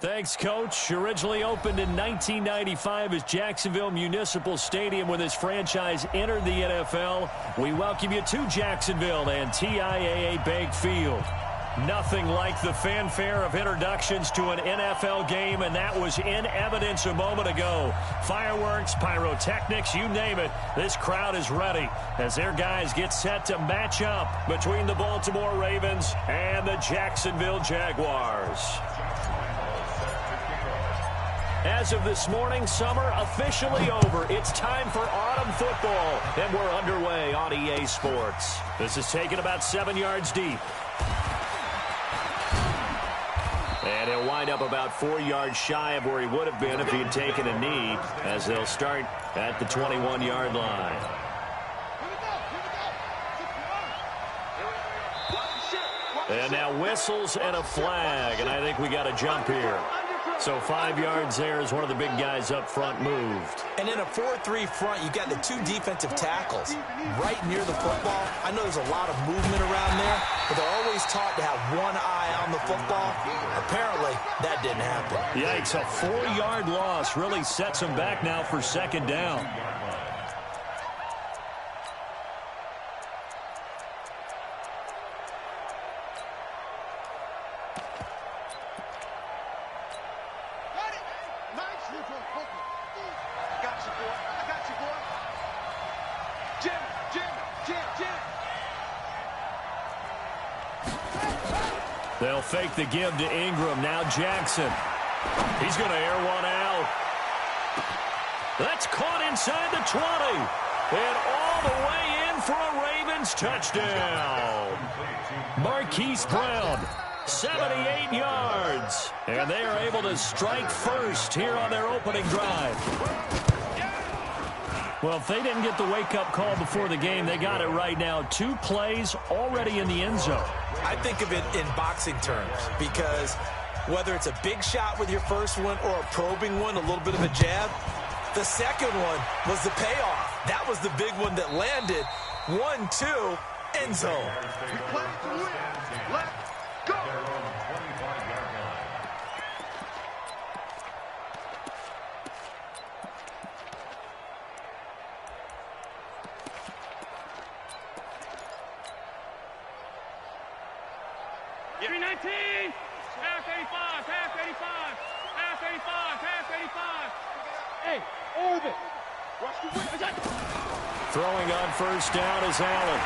Thanks, Coach. Originally opened in 1995 as Jacksonville Municipal Stadium when this franchise entered the NFL. We welcome you to Jacksonville and TIAA Bank Field. Nothing like the fanfare of introductions to an NFL game, and that was in evidence a moment ago. Fireworks, pyrotechnics, you name it. This crowd is ready as their guys get set to match up between the Baltimore Ravens and the Jacksonville Jaguars. As of this morning, summer officially over. It's time for autumn football, and we're underway on EA Sports. This is taken about 7 yards deep. And he'll wind up about 4 yards shy of where he would have been if he had taken a knee, as they'll start at the 21-yard line. And now whistles and a flag, and I think we got a jump here. So 5 yards there as one of the big guys up front moved. And in a 4-3 front, you got the two defensive tackles right near the football. I know there's a lot of movement around there, but they're always taught to have one eye on the football. Apparently, that didn't happen. Yikes, a 4-yard loss really sets them back now for second down. They'll fake the give to Ingram. Now Jackson. He's going to air one out. That's caught inside the 20. And all the way in for a Ravens touchdown. Marquise Brown, 78 yards. And they are able to strike first here on their opening drive. Well, if they didn't get the wake-up call before the game, they got it right now. 2 plays already in the end zone. I think of it in boxing terms because whether it's a big shot with your first one or a probing one, a little bit of a jab, the second one was the payoff. That was the big one that landed. 1-2, end zone. We play to win. Let's go. Give me 19. Pass 85. Pass 85. Pass 85. Pass 85. Hey, orbit. Watch the win. Throwing on first down is Allen.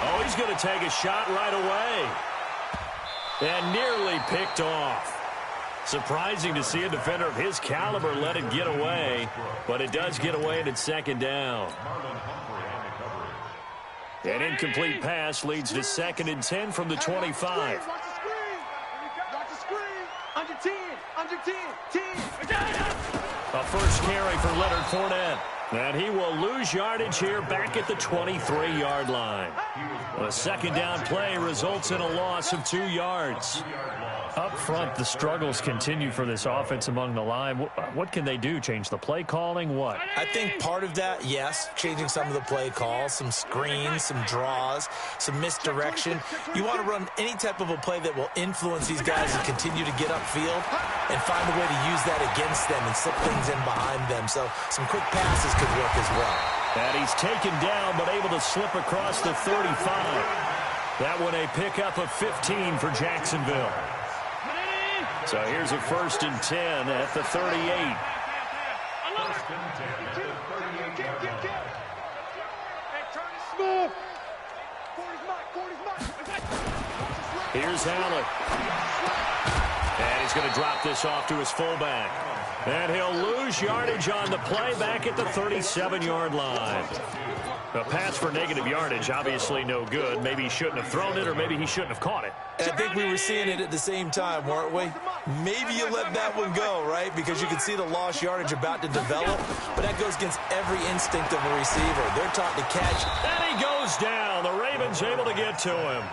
Oh, he's going to take a shot right away. And nearly picked off. Surprising to see a defender of his caliber let it get away. But it does get away and it's second down. An incomplete pass leads to 2nd and 10 from the 25. Watch the screen. Watch the screen. Under 10. Under 10. 10. A first carry for Leonard Fournette. And he will lose yardage here back at the 23-yard line. A second down play results in a loss of 2 yards. Up front, the struggles continue for this offense among the line. What can they do? Change the play calling? What? I think part of that, yes, changing some of the play calls, some screens, some draws, some misdirection. You want to run any type of a play that will influence these guys and continue to get upfield and find a way to use that against them and slip things in behind them. So some quick passes could work as well. And he's taken down but able to slip across the 35. That one a pickup of 15 for Jacksonville. So here's a 1st and 10 at the 38. Here's Allen. And he's going to drop this off to his fullback. And he'll lose yardage on the play back at the 37-yard line. A pass for negative yardage, obviously no good. Maybe he shouldn't have thrown it, or maybe he shouldn't have caught it. And I think we were seeing it at the same time, weren't we? Maybe you let that one go, right? Because you can see the lost yardage about to develop. But that goes against every instinct of a receiver. They're taught to catch. And he goes down. The Ravens able to get to him.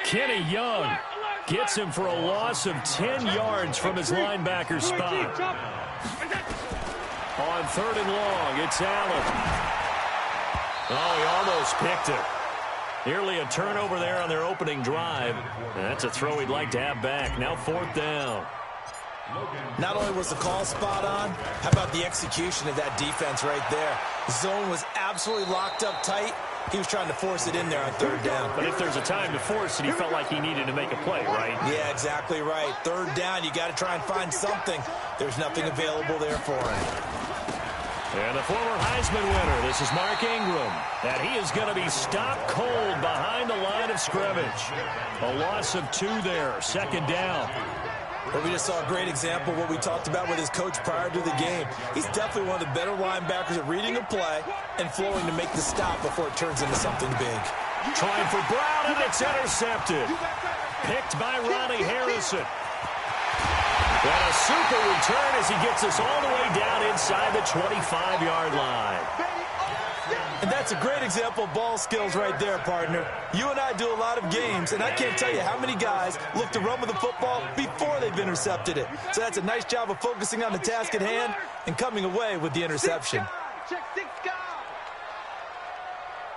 Kenny Young gets him for a loss of 10 yards from his linebacker spot. On 3rd and long, it's Allen. Oh, he almost picked it. Nearly a turnover there on their opening drive. And that's a throw he'd like to have back. Now 4th down. Not only was the call spot on, how about the execution of that defense right there? The zone was absolutely locked up tight. He was trying to force it in there on 3rd down. But if there's a time to force it, he felt like he needed to make a play, right? Yeah, exactly right. 3rd down, you got to try and find something. There's nothing available there for him. And the former Heisman winner, this is Mark Ingram. And he is going to be stopped cold behind the line of scrimmage. A loss of 2 there, 2nd down. Well, we just saw a great example of what we talked about with his coach prior to the game. He's definitely one of the better linebackers at reading a play and flowing to make the stop before it turns into something big. Trying for Brown, and it's intercepted. Picked by Ronnie Harrison. And a super return as he gets us all the way down inside the 25-yard line. And that's a great example of ball skills right there, partner. You and I do a lot of games, and I can't tell you how many guys look to run with the football before they've intercepted it. So that's a nice job of focusing on the task at hand and coming away with the interception. Check 6 guys.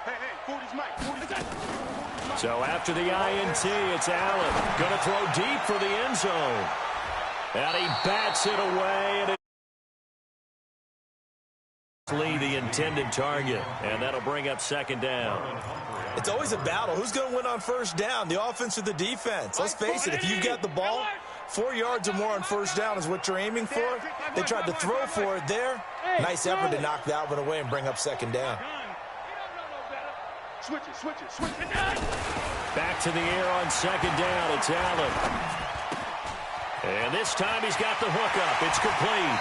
Hey, 40's Mike. 40's So after the INT, it's Allen. Going to throw deep for the end zone. And he bats it away. And the intended target, and that'll bring up 2nd down. It's always a battle. Who's going to win on 1st down, the offense or the defense? Let's face it, if you've got the ball, 4 yards or more on 1st down is what you're aiming for. They tried to throw for it there. Nice effort to knock that one away and bring up 2nd down. Switch it. Back to the air on 2nd down. It's Allen. And this time he's got the hook up. It's complete.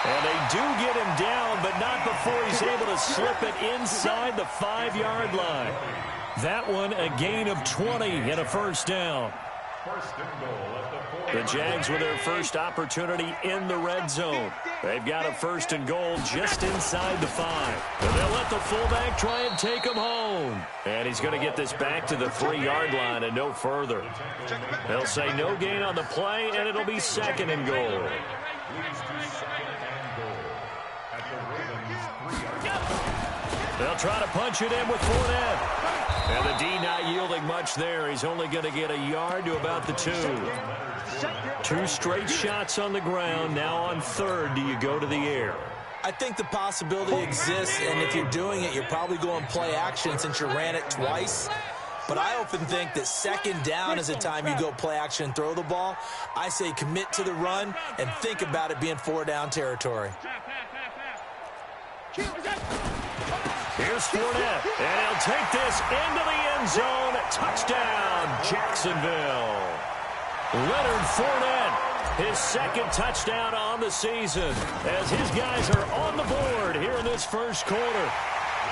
And they do get him down, but not before he's able to slip it inside the 5-yard line. That one a gain of 20 and a 1st down. The Jags with their first opportunity in the red zone. They've got a 1st and goal just inside the 5. And they'll let the fullback try and take him home. And he's going to get this back to the 3-yard line and no further. They'll say no gain on the play, and it'll be 2nd and goal. They'll try to punch it in with Fournette. And the D not yielding much there. He's only going to get a yard to about the 2. 2 straight shots on the ground. Now on 3rd, do you go to the air? I think the possibility exists, and if you're doing it, you're probably going play action since you ran it twice. But I often think that 2nd down is a time you go play action and throw the ball. I say commit to the run and think about it being 4-down territory. Here's Fournette, and he'll take this into the end zone. Touchdown, Jacksonville. Leonard Fournette, his 2nd touchdown on the season, as his guys are on the board here in this 1st quarter.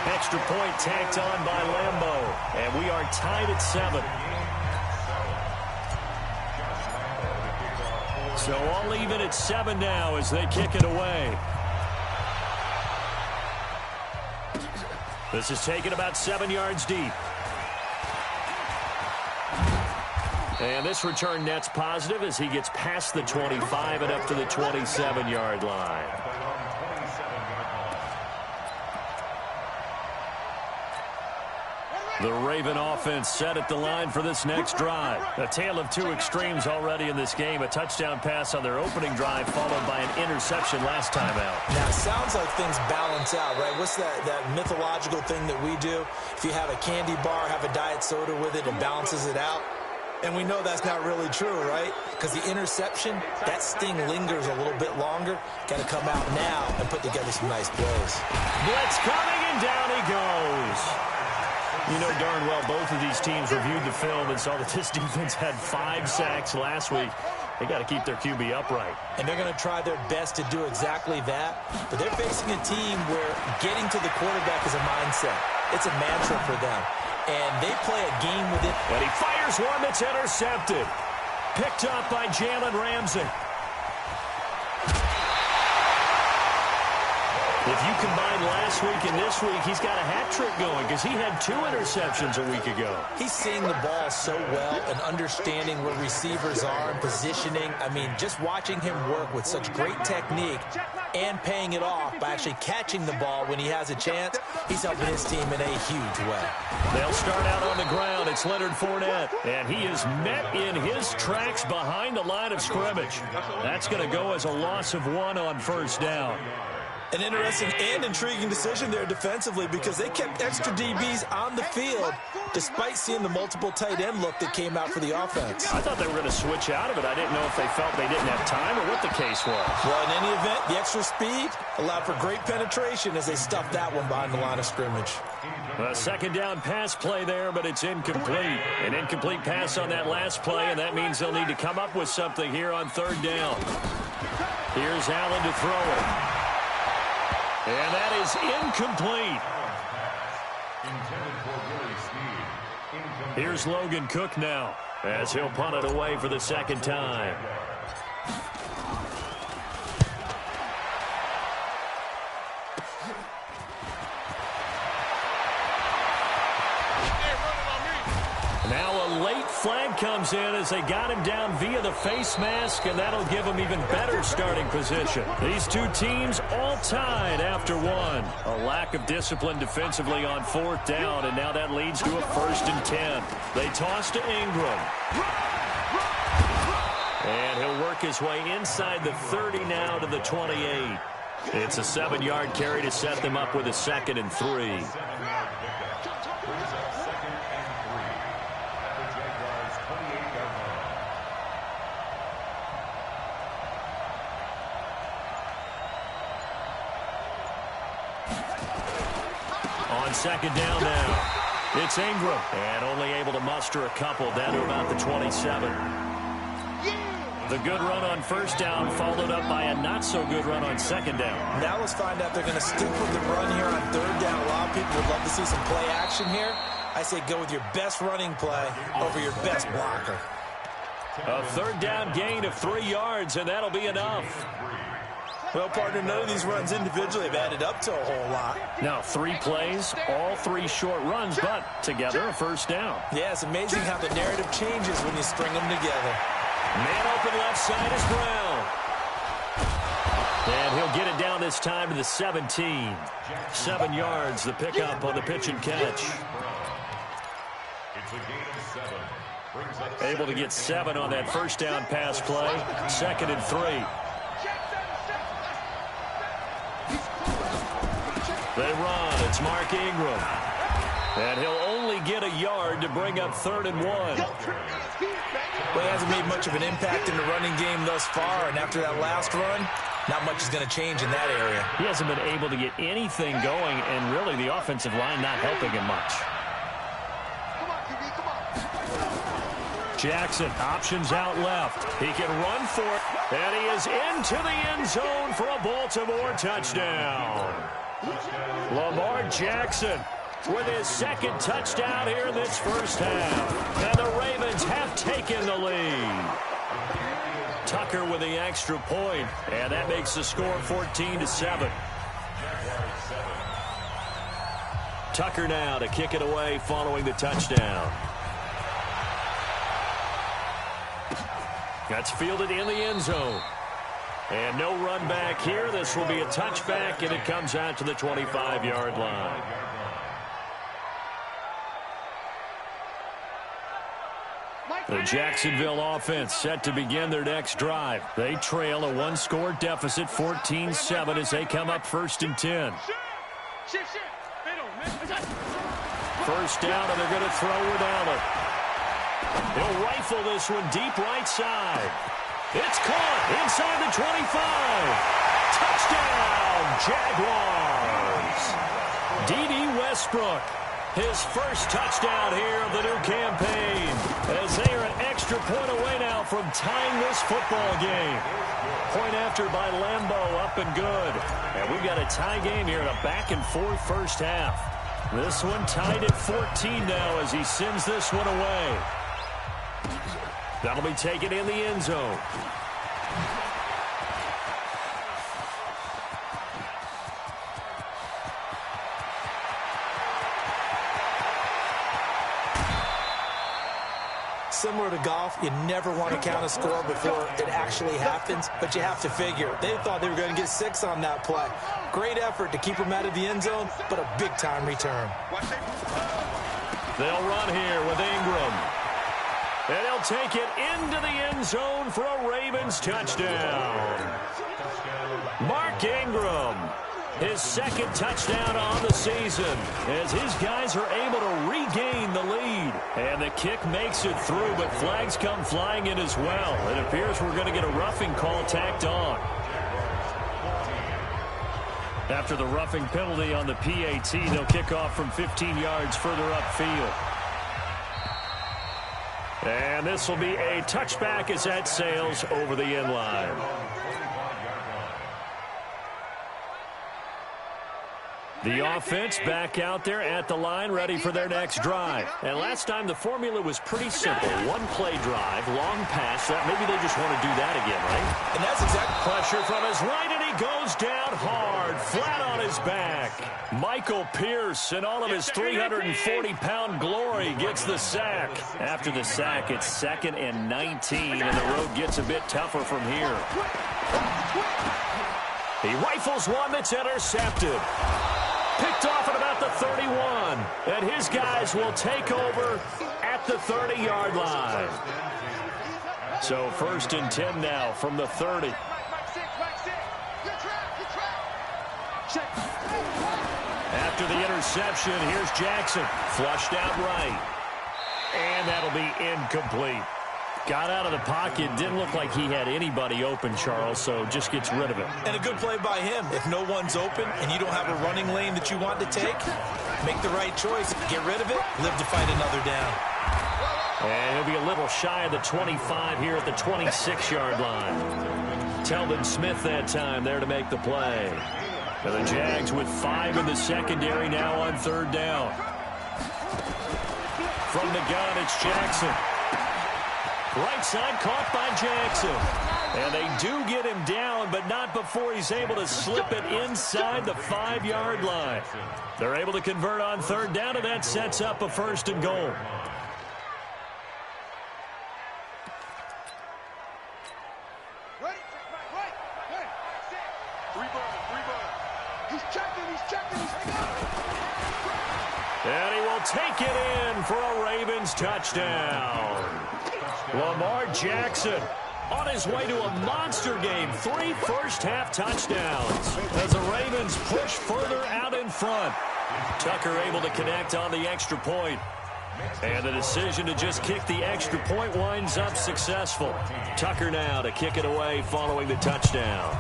Extra point tacked on by Lambeau, and we are tied at 7. So all even at 7 now as they kick it away. This is taken about 7 yards deep. And this return net's positive as he gets past the 25 and up to the 27-yard line. The Raven offense set at the line for this next drive. A tale of 2 extremes already in this game. A touchdown pass on their opening drive followed by an interception last time out. Now, it sounds like things balance out, right? What's that mythological thing that we do? If you have a candy bar, have a diet soda with it, it balances it out. And we know that's not really true, right? Because the interception, that sting lingers a little bit longer. Got to come out now and put together some nice plays. Blitz coming, and down he goes. You know darn well both of these teams reviewed the film and saw that this defense had 5 sacks last week. They got to keep their QB upright. And they're going to try their best to do exactly that. But they're facing a team where getting to the quarterback is a mindset. It's a mantra for them. And they play a game with it. And he fires one that's intercepted. Picked up by Jalen Ramsey. If you combine last week and this week, he's got a hat trick going because he had 2 interceptions a week ago. He's seeing the ball so well and understanding where receivers are and positioning. I mean, just watching him work with such great technique and paying it off by actually catching the ball when he has a chance, he's helping his team in a huge way. They'll start out on the ground. It's Leonard Fournette, and he is met in his tracks behind the line of scrimmage. That's going to go as a loss of 1 on first down. An interesting and intriguing decision there defensively because they kept extra DBs on the field despite seeing the multiple tight end look that came out for the offense. I thought they were going to switch out of it. I didn't know if they felt they didn't have time or what the case was. Well, in any event, the extra speed allowed for great penetration as they stuffed that one behind the line of scrimmage. A second down pass play there, but it's incomplete. An incomplete pass on that last play, and that means they'll need to come up with something here on third down. Here's Allen to throw it. And that is incomplete. Here's Logan Cook now as he'll punt it away for the second time. Now a late flag comes in as they got him down via the face mask, and that'll give him even better starting position. These two teams all tied after 1. A lack of discipline defensively on fourth down, and now that leads to a 1st and 10. They toss to Ingram. And he'll work his way inside the 30 now to the 28. It's a 7-yard carry to set them up with a 2nd and 3. On second down now, it's Ingram, and only able to muster a couple down to about the 27. The good run on first down followed up by a not-so-good run on second down. Now let's find out they're going to stick with the run here on third down. A lot of people would love to see some play action here. I say go with your best running play over your best blocker. A third down gain of 3 yards, and that'll be enough. Well, partner, none of these runs individually have added up to a whole lot. Now, 3 plays, all 3 short runs, but together a first down. Yeah, it's amazing how the narrative changes when you string them together. Man open left side is Brown. And he'll get it down this time to the 17. 7 yards, the pickup on the pitch and catch. Able to get 7 on that first down pass play. 2nd and 3. They run. It's Mark Ingram. And he'll only get a yard to bring up 3rd and 1. Well, he hasn't made much of an impact in the running game thus far, and after that last run, not much is going to change in that area. He hasn't been able to get anything going, and really the offensive line not helping him much. Jackson options out left. He can run for it, and he is into the end zone for a Baltimore touchdown. Lamar Jackson with his 2nd touchdown here in this first half. And the Ravens have taken the lead. Tucker with the extra point, and that makes the score 14-7. Tucker now to kick it away following the touchdown. That's fielded in the end zone. And no run back here. This will be a touchback, and it comes out to the 25-yard line. The Jacksonville offense set to begin their next drive. They trail a 1-score deficit, 14-7, as they come up 1st and 10. First down, and they're going to throw with Allen. He'll rifle this one deep right side. It's caught inside the 25. Touchdown, Jaguars. D.D. Westbrook, his first touchdown here of the new campaign, as they are an extra point away now from tying this football game. Point after by Lambeau, up and good. And we've got a tie game here in a back-and-forth first half. This one tied at 14 now as he sends this one away. That'll be taken in the end zone. Similar to golf, you never want to count a score before it actually happens, but you have to figure. They thought they were going to get 6 on that play. Great effort to keep them out of the end zone, but a big-time return. They'll run here with Ingram. And he'll take it into the end zone for a Ravens touchdown. Mark Ingram, his second touchdown on the season, as his guys are able to regain the lead. And the kick makes it through, but flags come flying in as well. It appears we're going to get a roughing call tacked on. After the roughing penalty on the PAT, they'll kick off from 15 yards further upfield. And this will be a touchback as that sails over the end line. The offense back out there at the line, ready for their next drive. And last time the formula was pretty simple. One play drive, long pass. Maybe they just want to do that again, right? And that's exactly pressure from his right, and he goes down hard, flat on his back. Michael Pierce, in all of his 340-pound glory, gets the sack. After the sack, it's 2nd and 19, and the road gets a bit tougher from here. He rifles one that's intercepted. Picked off at about the 31, and his guys will take over at the 30-yard line. So 1st and 10 now from the 30. After the interception, here's Jackson, flushed out right, and that'll be incomplete. Got out of the pocket, didn't look like he had anybody open, Charles, so just gets rid of it. And a good play by him. If no one's open and you don't have a running lane that you want to take, make the right choice. Get rid of it, live to fight another down. And he'll be a little shy of the 25 here at the 26-yard line. Telvin Smith that time there to make the play. And the Jags with 5 in the secondary now on 3rd down. From the gun, it's Jackson. Right side caught by Jackson. And they do get him down, but not before he's able to slip it inside the 5-yard line. They're able to convert on 3rd down, and that sets up a 1st and goal. And he will take it in for a Ravens touchdown. Lamar Jackson on his way to a monster game. 3 first-half touchdowns as the Ravens push further out in front. Tucker able to connect on the extra point. And the decision to just kick the extra point winds up successful. Tucker now to kick it away following the touchdown.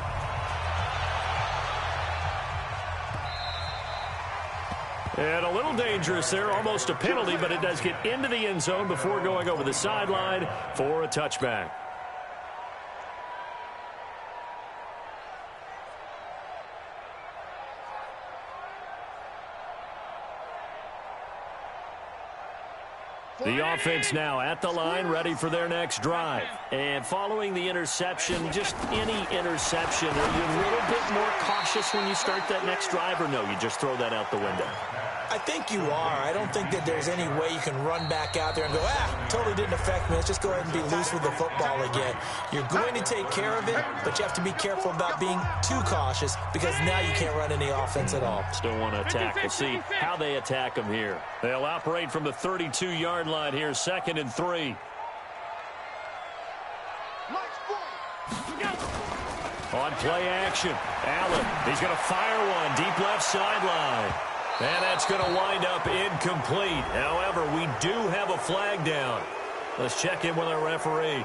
And a little dangerous there, almost a penalty, but it does get into the end zone before going over the sideline for a touchback. The offense now at the line, ready for their next drive. And following the interception, just any interception, are you a little bit more cautious when you start that next drive, or no, you just throw that out the window? I think you are. I don't think that there's any way you can run back out there and go, totally didn't affect me. Let's just go ahead and be loose with the football again. You're going to take care of it, but you have to be careful about being too cautious because now you can't run any offense at all. Still want to attack. We'll see how they attack them here. They'll operate from the 32-yard line here, 2nd and 3. On play action, Allen, he's going to fire one deep left sideline. And that's going to wind up incomplete. However, we do have a flag down. Let's check in with our referee.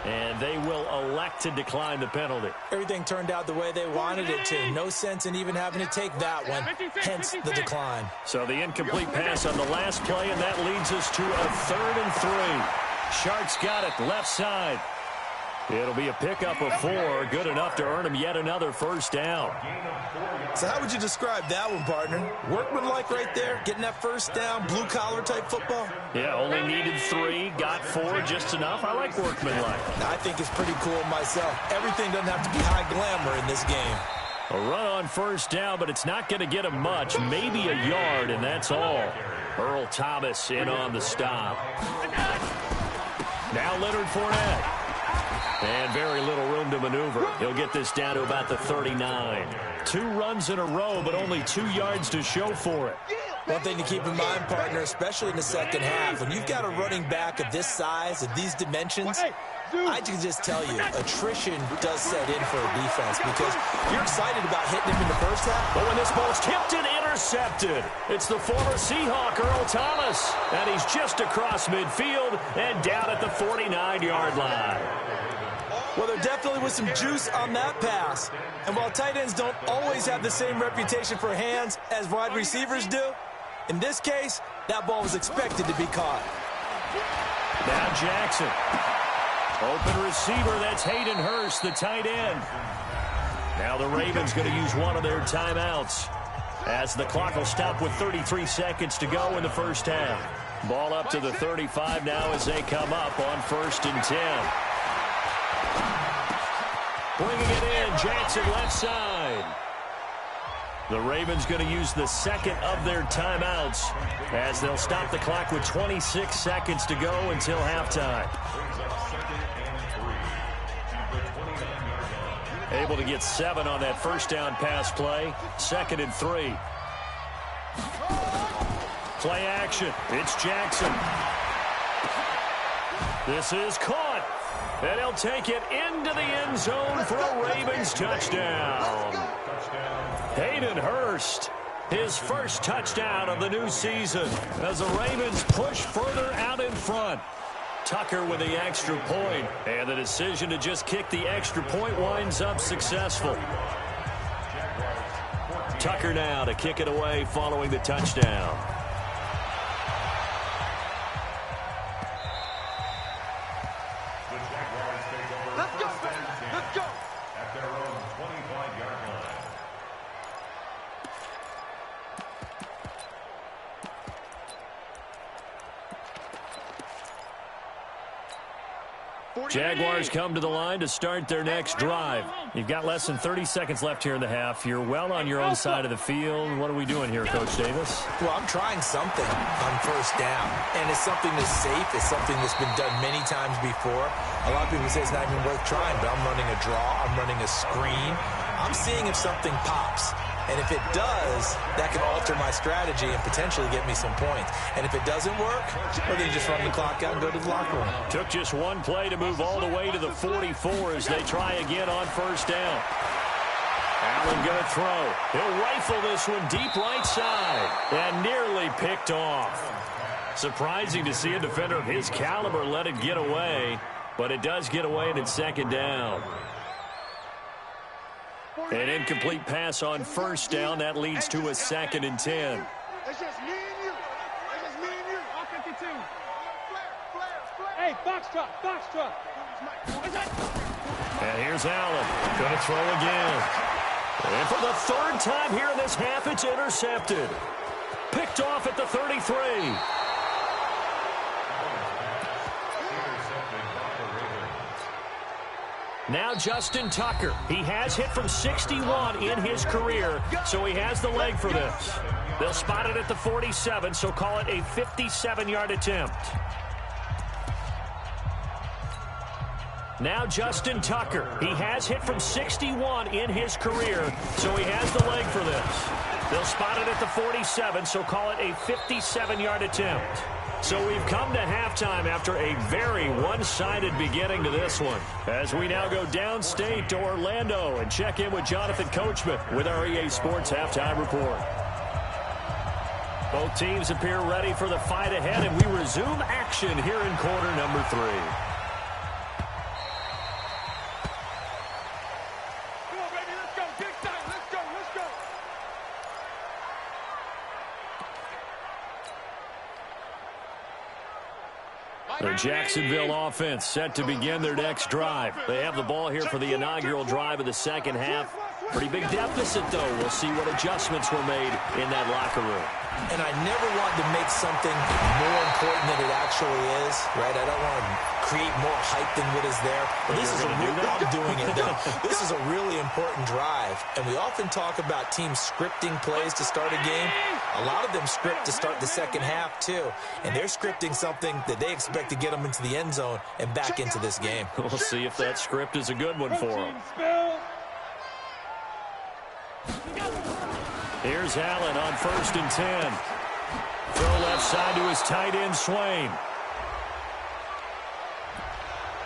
And they will elect to decline the penalty. Everything turned out the way they wanted it to. No sense in even having to take that one, hence the decline. So the incomplete pass on the last play, and that leads us to a 3rd and 3. Sharks got it, left side. It'll be a pickup of 4, good enough to earn him yet another first down. So how would you describe that one, partner? Workmanlike right there, getting that first down, blue-collar type football? Yeah, only needed 3, got 4, just enough. I like workmanlike. I think it's pretty cool myself. Everything doesn't have to be high glamour in this game. A run on first down, but it's not going to get him much, maybe a yard, and that's all. Earl Thomas in on the stop. Now Leonard Fournette. And very little room to maneuver. He'll get this down to about the 39. 2 runs in a row, but only 2 yards to show for it. One thing to keep in mind, partner, especially in the second half, when you've got a running back of this size, of these dimensions, I can just tell you, attrition does set in for a defense because you're excited about hitting him in the first half. But when this ball's tipped and intercepted, it's the former Seahawk, Earl Thomas. And he's just across midfield and down at the 49-yard line. Well, there definitely was some juice on that pass. And while tight ends don't always have the same reputation for hands as wide receivers do, in this case, that ball was expected to be caught. Now Jackson. Open receiver, that's Hayden Hurst, the tight end. Now the Ravens going to use one of their timeouts as the clock will stop with 33 seconds to go in the first half. Ball up to the 35 now as they come up on 1st and 10. Bringing it in, Jackson left side. The Ravens going to use the second of their timeouts as they'll stop the clock with 26 seconds to go until halftime. Able to get 7 on that first down pass play. 2nd and 3. Play action. It's Jackson. This is caught. And he'll take it into the end zone for a Ravens touchdown. Hayden Hurst, his first touchdown of the new season as the Ravens push further out in front. Tucker with the extra point, and the decision to just kick the extra point winds up successful. Tucker now to kick it away following the touchdown. Let's go, let's go. At their own 25-yard line. Jaguars come to the line to start their next drive. You've got less than 30 seconds left here in the half. You're well on your own side of the field. What are we doing here, Coach Davis? Well, I'm trying something on first down, and it's something that's safe. It's something that's been done many times before. A lot of people say it's not even worth trying, but I'm running a draw. I'm running a screen. I'm seeing if something pops. And if it does, that can alter my strategy and potentially get me some points. And if it doesn't work, well, then you just run the clock out and go to the locker room. Took just one play to move all the way to the 44 as they try again on first down. Allen going to throw. He'll rifle this one deep right side and nearly picked off. Surprising to see a defender of his caliber let it get away, but it does get away and it's 2nd down. An incomplete pass on first down. That leads to a 2nd and 10. It's just me and you. It's just me and you. All 52. Flare. Hey, box truck. And here's Allen. Going to throw again. And for the 3rd time here in this half, it's intercepted. Picked off at the 33. Now Justin Tucker. He has hit from 61 in his career, so he has the leg for this. They'll spot it at the 47, so call it a 57-yard attempt. Now Justin Tucker. He has hit from 61 in his career, so he has the leg for this. They'll spot it at the 47, so call it a 57-yard attempt. So we've come to halftime after a very one-sided beginning to this one. As we now go downstate to Orlando and check in with Jonathan Coachman with our EA Sports Halftime Report. Both teams appear ready for the fight ahead, and we resume action here in quarter number 3. The Jacksonville offense set to begin their next drive. They have the ball here for the inaugural drive of the second half. Pretty big deficit, though. We'll see what adjustments were made in that locker room. And I never want to make something more important than it actually is, right? I don't want to create more hype than what is there. But this is I'm doing it, though. This is a really important drive. And we often talk about teams scripting plays to start a game. A lot of them script to start the second half, too. And they're scripting something that they expect to get them into the end zone and back into this game. We'll see if that script is a good one for them. Here's Allen on 1st and 10. Throw left side to his tight end, Swain.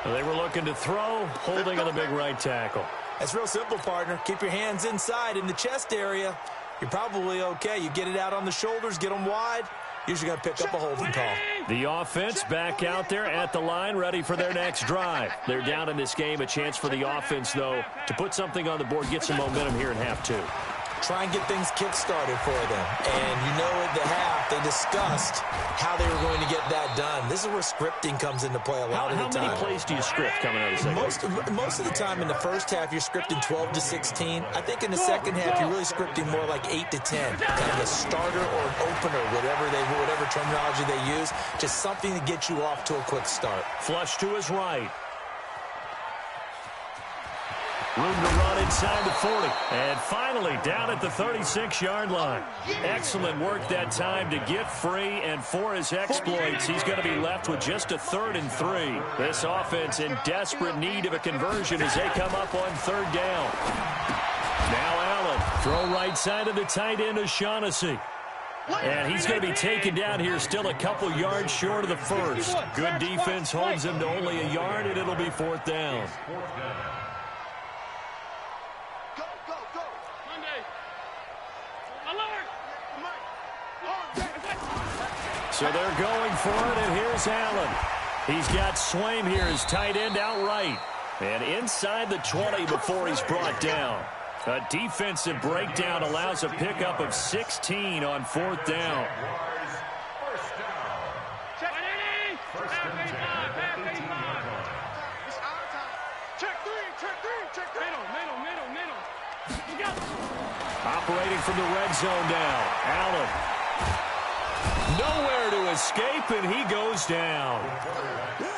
They were looking to throw, holding on the big right tackle. That's real simple, partner. Keep your hands inside in the chest area. You're probably okay. You get it out on the shoulders, get them wide. Usually going to pick up a holding call. The offense back out there at the line, ready for their next drive. They're down in this game. A chance for the offense, though, to put something on the board, get some momentum here in half 2. Try and get things kick-started for them. And you know at the half, they discussed how they were going to get that done. This is where scripting comes into play a lot of the time. How many plays do you script coming out of the second? Most of the time in the first half, you're scripting 12 to 16. I think in the second half, you're really scripting more like 8 to 10. Kind of a starter or an opener, whatever terminology they use. Just something to get you off to a quick start. Flush to his right. Room to run inside the 40. And finally down at the 36-yard line. Excellent work that time to get free, and for his exploits, he's going to be left with just a 3rd and 3. This offense in desperate need of a conversion as they come up on 3rd down. Now Allen. Throw right side of the tight end, O'Shaughnessy. And he's going to be taken down here, still a couple yards short of the first. Good defense holds him to only a yard, and it'll be 4th down. So they're going for it, and here's Allen. He's got Swain here, his tight end outright. And inside the 20 before he's brought down. A defensive breakdown allows a pickup of 16 on 4th down. Operating from the red zone now. Allen. Nowhere to escape, and he goes down.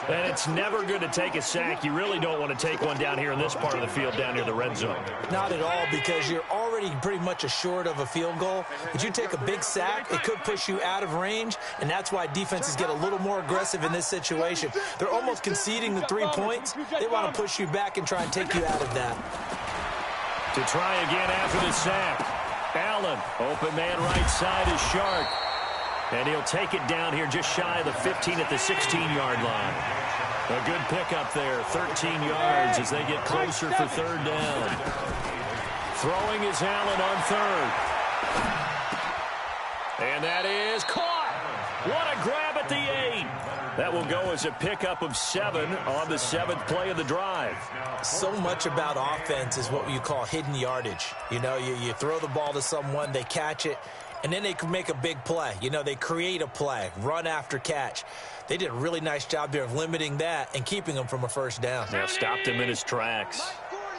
And it's never good to take a sack. You really don't want to take one down here in this part of the field down near the red zone. Not at all, because you're already pretty much assured of a field goal. If you take a big sack, it could push you out of range, and that's why defenses get a little more aggressive in this situation. They're almost conceding the 3 points. They want to push you back and try and take you out of that. To try again after the sack. Allen, open man right side is Shark. And he'll take it down here just shy of the 15 at the 16-yard line. A good pickup there, 13 yards as they get closer for 3rd down. Throwing is Allen on 3rd. And that is caught. What a grab at the 8. That will go as a pickup of 7 on the 7th play of the drive. So much about offense is what you call hidden yardage. You know, you throw the ball to someone, they catch it, and then they can make a big play. You know, they create a play, run after catch. They did a really nice job there of limiting that and keeping him from a 1st down. Now stopped him in his tracks.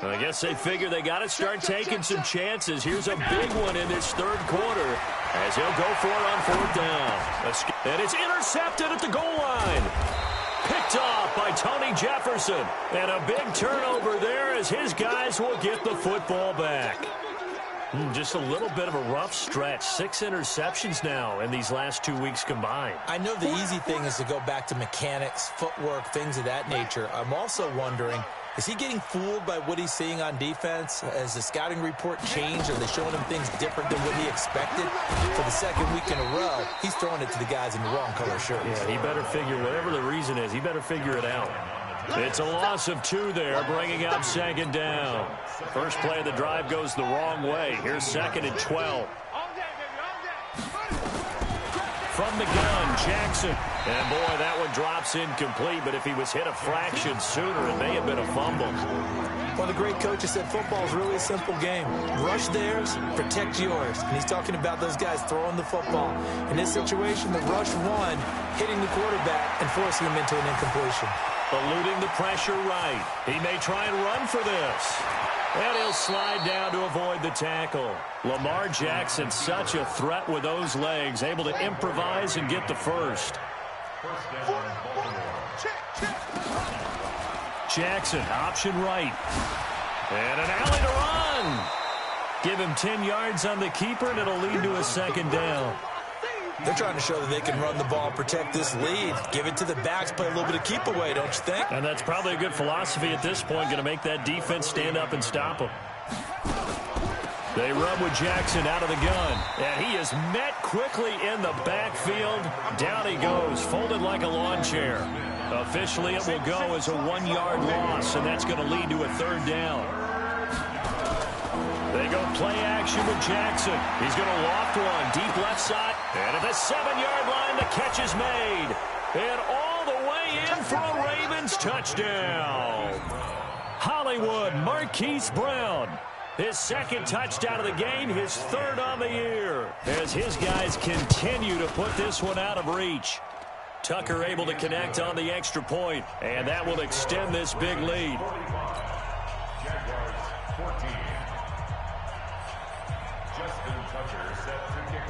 I guess they figure they got to start taking some chances. Here's a big one in this 3rd quarter as he'll go for it on 4th down. And it's intercepted at the goal line. Picked off by Tony Jefferson. And a big turnover there as his guys will get the football back. Just a little bit of a rough stretch. 6 interceptions now in these last 2 weeks combined. I know the easy thing is to go back to mechanics, footwork, things of that nature. I'm also wondering, is he getting fooled by what he's seeing on defense? Has the scouting report changed? Are they showing him things different than what he expected? For the 2nd week in a row, he's throwing it to the guys in the wrong color shirts. Yeah, he better figure, whatever the reason is, he better figure it out. It's a loss of 2 there, bringing up 2nd down. First play of the drive goes the wrong way. Here's 2nd and 12. From the gun, Jackson. And, boy, that one drops incomplete, but if he was hit a fraction sooner, it may have been a fumble. One of the great coaches said football is really a simple game. Rush theirs, protect yours. And he's talking about those guys throwing the football. In this situation, the rush one, hitting the quarterback and forcing him into an incompletion. Eluding the pressure right. He may try and run for this. And he'll slide down to avoid the tackle. Lamar Jackson, such a threat with those legs, able to improvise and get the first. Jackson, option right. And an alley to run. Give him 10 yards on the keeper, and it'll lead to a second down. They're trying to show that they can run the ball and protect this lead. Give it to the backs, play a little bit of keep away, don't you think? And that's probably a good philosophy at this point, going to make that defense stand up and stop them. They run with Jackson out of the gun, and he is met quickly in the backfield. Down he goes, folded like a lawn chair. Officially, it will go as a 1-yard loss, and that's going to lead to a third down. They go play action with Jackson. He's going to loft one deep left side. And at the 7-yard line, the catch is made. And all the way in for a Ravens touchdown. Hollywood Marquise Brown. His second touchdown of the game, his third on the year. As his guys continue to put this one out of reach. Tucker able to connect on the extra point, and that will extend this big lead.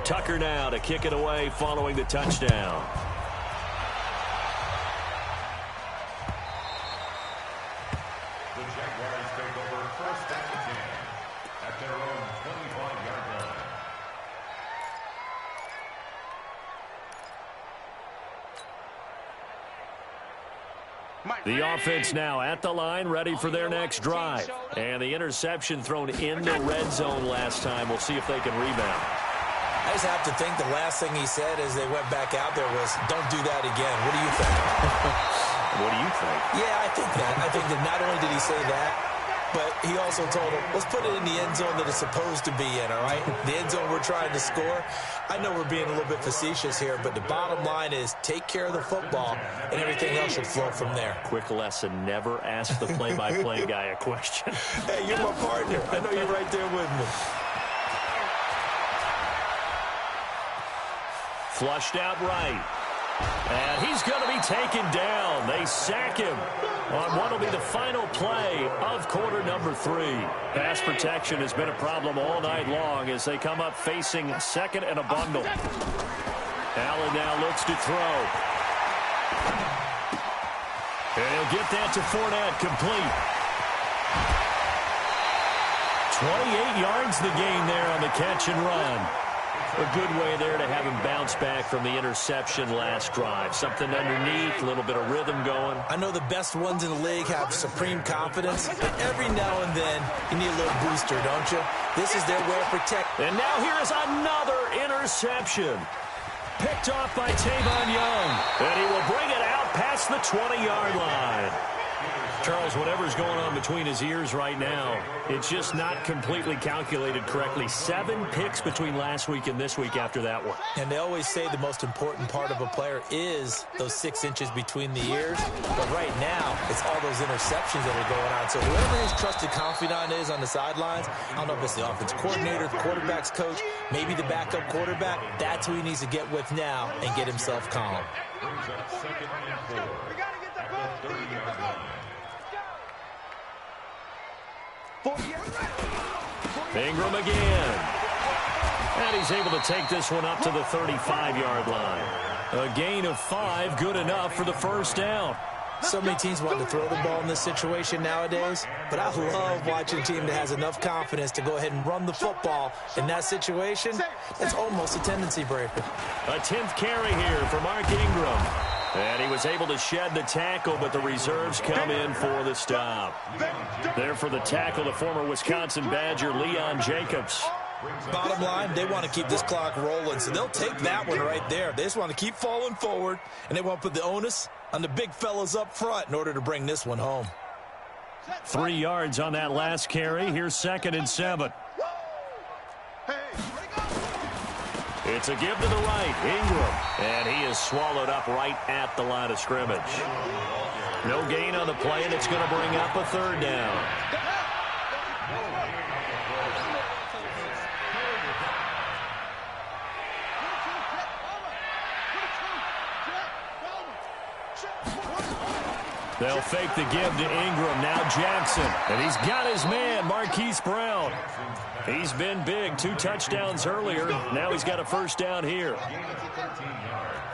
Tucker now to kick it away following the touchdown. The Jaguars take over first and 10 at their own 25-yard line. The offense now at the line, ready for their next drive. And the interception thrown in the red zone last time. We'll see if they can rebound. I just have to think the last thing he said as they went back out there was, don't do that again. What do you think? What do you think? Yeah, I think that. I think that not only did he say that, but he also told him, let's put it in the end zone that it's supposed to be in, all right? The end zone we're trying to score. I know we're being a little bit facetious here, but the bottom line is take care of the football, and everything else should flow from there. Quick lesson, never ask the play-by-play guy a question. Hey, you're my partner. I know you're right there with me. Flushed out right. And he's going to be taken down. They sack him on what will be the final play of quarter number 3. Pass protection has been a problem all night long as they come up facing second and a bundle. Allen now looks to throw. And he'll get that to Fournette, complete. 28 yards the gain there on the catch and run. A good way there to have him bounce back from the interception last drive. Something underneath, a little bit of rhythm going. I know the best ones in the league have supreme confidence, but every now and then you need a little booster, don't you? This is their way of protect. And now here is another interception. Picked off by Tavon Young. And he will bring it out past the 20-yard line. Charles, whatever's going on between his ears right now, it's just not completely calculated correctly. 7 picks between last week and this week after that one. And they always say the most important part of a player is those 6 inches between the ears. But right now, it's all those interceptions that are going on. So whoever his trusted confidant is on the sidelines, I don't know if it's the offense coordinator, the quarterback's coach, maybe the backup quarterback, that's who he needs to get with now and get himself calm. Brings up second and 4 at the 30-yard line. Ingram again. And he's able to take this one up to the 35-yard line. A gain of 5, good enough for the first down. So many teams want to throw the ball in this situation nowadays, but I love watching a team that has enough confidence to go ahead and run the football. In that situation, that's almost a tendency breaker. A 10th carry here for Mark Ingram. And he was able to shed the tackle, but the reserves come in for the stop. There for the tackle, the former Wisconsin Badger, Leon Jacobs. Bottom line, they want to keep this clock rolling, so they'll take that one right there. They just want to keep falling forward, and they want to put the onus on the big fellas up front in order to bring this one home. 3 yards on that last carry. Here's 2nd and 7. It's a give to the right, Ingram. And he is swallowed up right at the line of scrimmage. No gain on the play, and it's going to bring up a third down. They'll fake the give to Ingram. Now Jackson. And he's got his man, Marquise Brown. He's been big. 2 touchdowns earlier. Now he's got a first down here.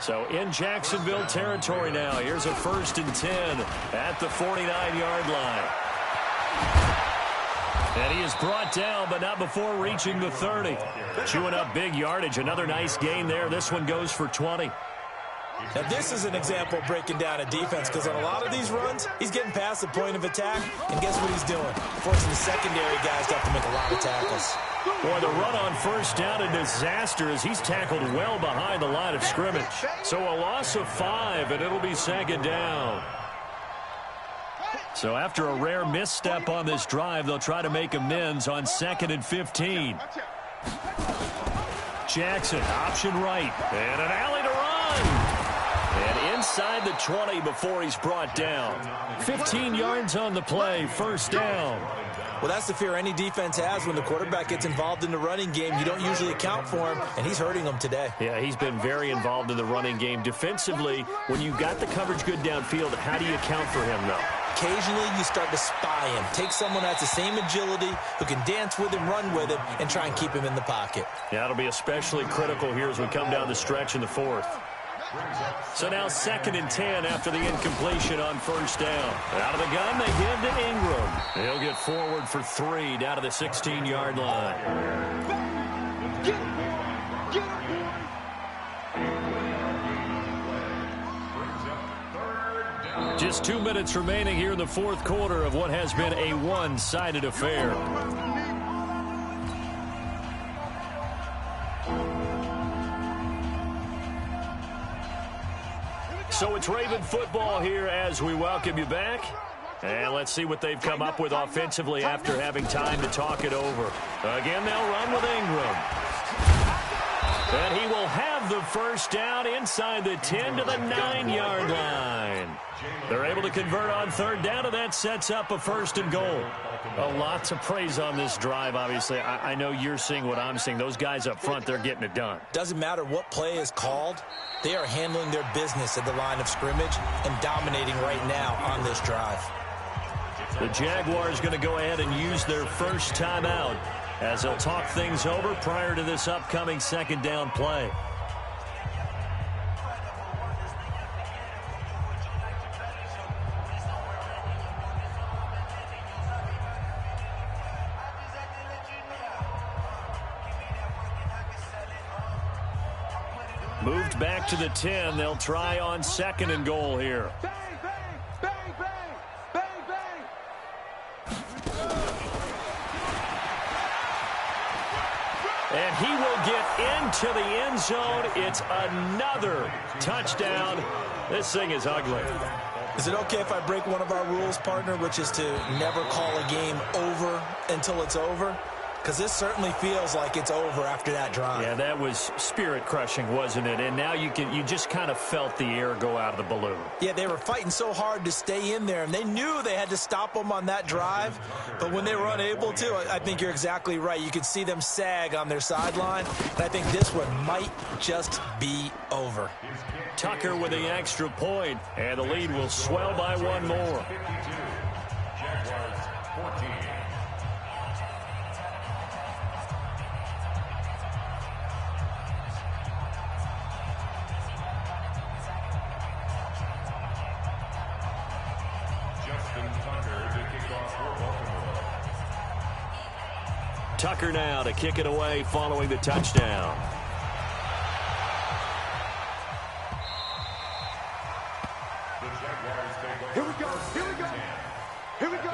So in Jacksonville territory now. Here's a 1st and 10 at the 49-yard line. And he is brought down, but not before reaching the 30. Chewing up big yardage. Another nice gain there. This one goes for 20. Now, this is an example of breaking down a defense, because on a lot of these runs, he's getting past the point of attack, and guess what he's doing? Forcing the secondary guys to have to make a lot of tackles. Boy, the run on first down, a disaster as he's tackled well behind the line of scrimmage. So a loss of 5, and it'll be second down. So after a rare misstep on this drive, they'll try to make amends on 2nd and 15. Jackson, option right, and an alley to run. And inside the 20 before he's brought down. 15 yards on the play, first down. Well, that's the fear any defense has when the quarterback gets involved in the running game. You don't usually account for him, and he's hurting them today. Yeah, he's been very involved in the running game. Defensively, when you've got the coverage good downfield, how do you account for him, though? Occasionally, you start to spy him. Take someone that has the same agility, who can dance with him, run with him, and try and keep him in the pocket. Yeah, that'll be especially critical here as we come down the stretch in the 4th. So now 2nd and 10 after the incompletion on first down. Out of the gun, they give to Ingram. He'll get forward for 3 down to the 16-yard line. Just 2 minutes remaining here in the 4th quarter of what has been a one-sided affair. So it's Raven football here as we welcome you back. And let's see what they've come up with offensively after having time to talk it over. Again, they'll run with Ingram. And he will have the first down inside the 10 to the 9-yard line. They're able to convert on 3rd down, and that sets up a 1st and goal. A lot to praise on this drive, obviously. I know you're seeing what I'm seeing. Those guys up front, they're getting it done. Doesn't matter what play is called. They are handling their business at the line of scrimmage and dominating right now on this drive. The Jaguars going to go ahead and use their first timeout as they'll talk things over prior to this upcoming 2nd down play. Moved back to the 10. They'll try on 2nd and goal here. Bang, bang, bang, bang, bang, bang. And he will get into the end zone. It's another touchdown. This thing is ugly. Is it okay if I break one of our rules, partner, which is to never call a game over until it's over? Because this certainly feels like it's over after that drive. Yeah, that was spirit-crushing, wasn't it? And now you just kind of felt the air go out of the balloon. Yeah, they were fighting so hard to stay in there, and they knew they had to stop them on that drive. But when they were unable to, I think you're exactly right. You could see them sag on their sideline, and I think this one might just be over. Tucker with the extra point, and the lead will swell by one more. Jaguars 14. Tucker now to kick it away following the touchdown. Here we go, here we go, here we go.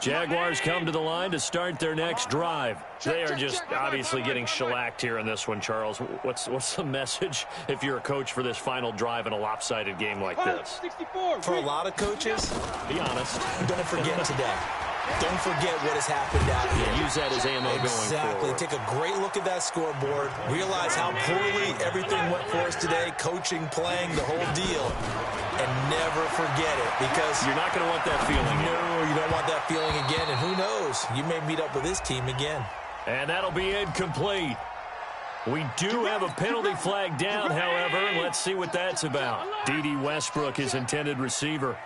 Jaguars come to the line to start their next drive. They are just obviously getting shellacked here in this one, Charles. What's the message if you're a coach for this final drive in a lopsided game like this? For a lot of coaches, be honest. Don't forget today. Don't forget what has happened out here. Use that as ammo going forward. Take a great look at that scoreboard. Realize how poorly everything went for us today. Coaching, playing, the whole deal. And never forget it, because you're not going to want that feeling. No, you don't want that feeling again. And who knows? You may meet up with this team again. And that'll be incomplete. We do have a penalty flag down, however. Let's see what that's about. D.D. Westbrook, his intended receiver.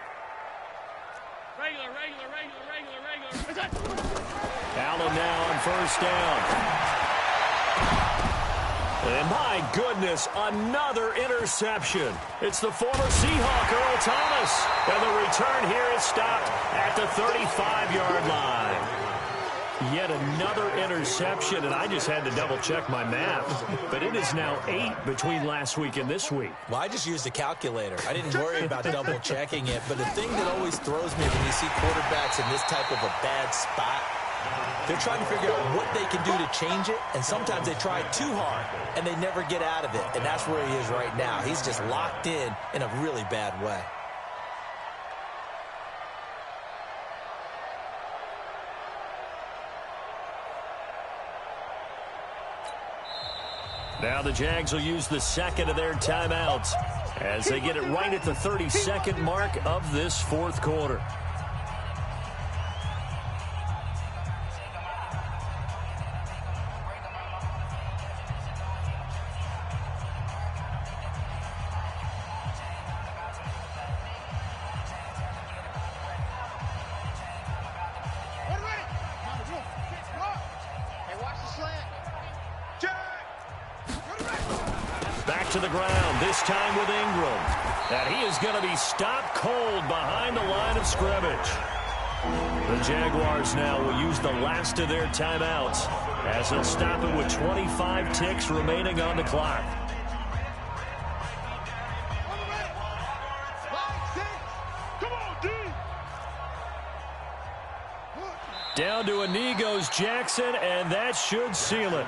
Allen now on first down. And my goodness, another interception. It's the former Seahawk, Earl Thomas. And the return here is stopped at the 35-yard line. Yet another interception, and I just had to double-check my math. But it is now 8 between last week and this week. Well, I just used a calculator. I didn't worry about double-checking it. But the thing that always throws me when you see quarterbacks in this type of a bad spot, they're trying to figure out what they can do to change it, and sometimes they try too hard, and they never get out of it. And that's where he is right now. He's just locked in a really bad way. Now the Jags will use the second of their timeouts as they get it right at the 32nd mark of this fourth quarter. Back to the ground, this time with Ingram. And he is going to be stopped cold behind the line of scrimmage. The Jaguars now will use the last of their timeouts as they'll stop it with 25 ticks remaining on the clock. Down to a knee goes Jackson, and that should seal it.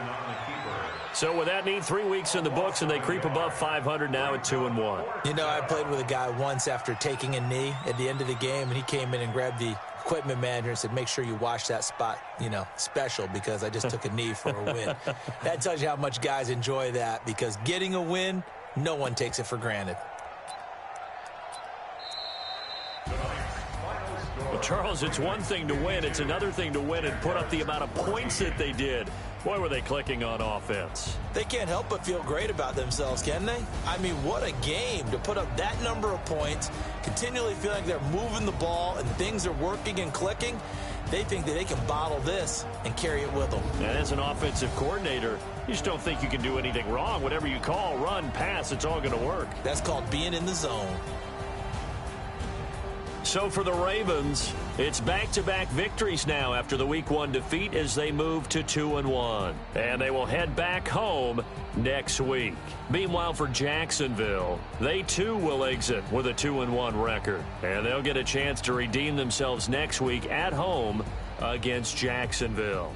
So with that need 3 weeks in the books, and they creep above 500 now at 2-1. You know, I played with a guy once after taking a knee at the end of the game, and he came in and grabbed the equipment manager and said, make sure you watch that spot, special, because I just took a knee for a win. That tells you how much guys enjoy that, because getting a win, no one takes it for granted. Well, Charles, it's one thing to win. It's another thing to win and put up the amount of points that they did. Boy, were they clicking on offense. They can't help but feel great about themselves, can they? I mean, what a game to put up that number of points, continually feel like they're moving the ball and things are working and clicking. They think that they can bottle this and carry it with them. And as an offensive coordinator, you just don't think you can do anything wrong. Whatever you call, run, pass, it's all going to work. That's called being in the zone. So for the Ravens, it's back-to-back victories now after the Week 1 defeat as they move to 2-1. And they will head back home next week. Meanwhile, for Jacksonville, they too will exit with a 2-1 record. And they'll get a chance to redeem themselves next week at home against Jacksonville.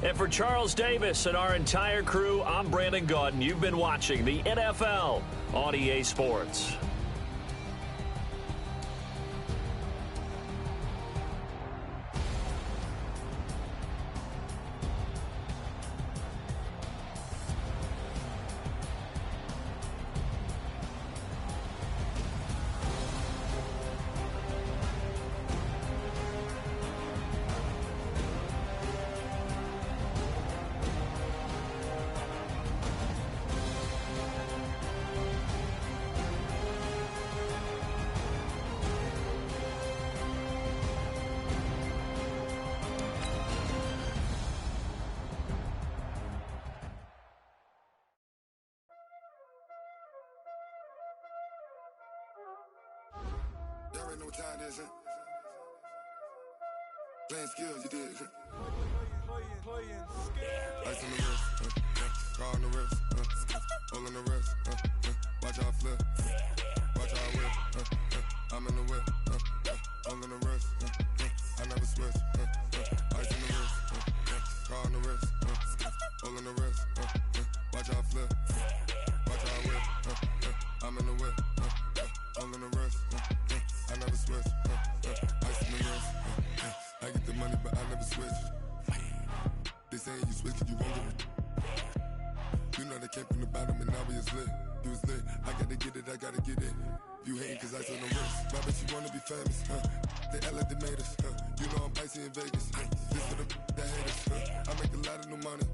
And for Charles Davis and our entire crew, I'm Brandon Gaudin. You've been watching the NFL on EA Sports. Y'all already know what time it is, huh? Playing skills, you did, huh? Ice on the wrist, car on the wrist, hole on the wrist, watch how I flip, watch how I whip, I'm in the whip, hole in the wrist, I never switch, ice on the wrist, car on the wrist, hole in the wrist, watch how I flip, watch how I whip, I'm in the whip, hole in the wrist, I never switch, ice in the wrist, I get the money but I never switch. They saying you switch cause you won't get it. You know they came from the bottom and now we is lit. You was lit, I gotta get it, I gotta get it. You hating cause ice on the wrist. My bitch, you wanna be famous, They act like they made us, You know I'm icy in Vegas, This for the that hate us, I make a lot of new money,